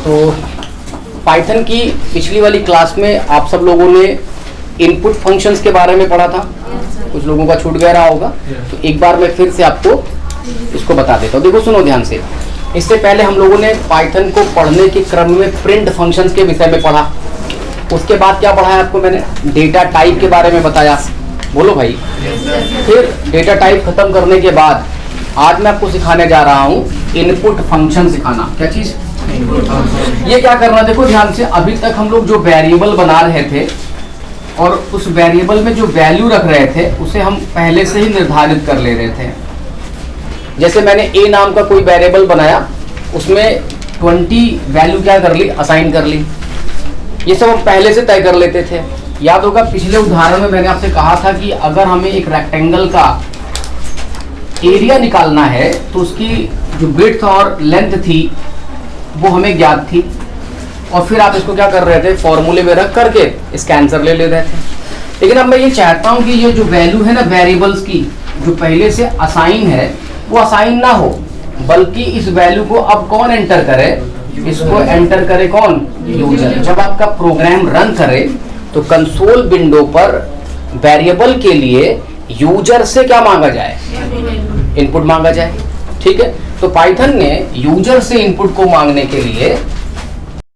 तो पाइथन की पिछली वाली क्लास में आप सब लोगों ने इनपुट फंक्शंस के बारे में पढ़ा था, कुछ लोगों का छूट गया रहा होगा, तो एक बार मैं फिर से आपको इसको बता देता हूँ। देखो सुनो ध्यान से, इससे पहले हम लोगों ने पाइथन को पढ़ने के क्रम में प्रिंट फंक्शंस के विषय में पढ़ा। उसके बाद क्या पढ़ाया आपको मैंने? डेटा टाइप के बारे में बताया। बोलो भाई। फिर डेटा टाइप खत्म करने के बाद आज मैं आपको सिखाने जा रहा हूँ इनपुट फंक्शन सिखाना। क्या चीज? ये क्या करना, देखो ध्यान से, अभी तक हम लोग जो वेरिएबल बना रहे थे और उस वेरिएबल में जो वैल्यू रख रहे थे उसे हम पहले से ही निर्धारित कर ले रहे थे। जैसे मैंने a नाम का कोई वेरिएबल बनाया, उसमें 20 वैल्यू क्या कर ली? असाइन कर ली। ये सब हम पहले से तय कर लेते थे। याद होगा पिछले उदाहरण में मैंने आपसे कहा था कि अगर हमें एक रेक्टेंगल का एरिया निकालना है तो उसकी जो विड्थ और लेंथ थी वो हमें ज्ञात थी, और फिर आप इसको क्या कर रहे थे? फॉर्मूले में रख करके इसका आंसर ले रहे थे। लेकिन अब मैं ये चाहता हूँ कि ये जो वैल्यू है ना वेरिएबल्स की, जो पहले से असाइन है, वो असाइन ना हो, बल्कि इस वैल्यू को अब कौन एंटर करे? इसको एंटर करे कौन? यूजर। जब आपका प्रोग्राम रन करे तो कंसोल विंडो पर वेरिएबल के लिए यूजर से क्या मांगा जाए? इनपुट मांगा जाए। ठीक है, तो पाइथन ने यूजर से इनपुट को मांगने के लिए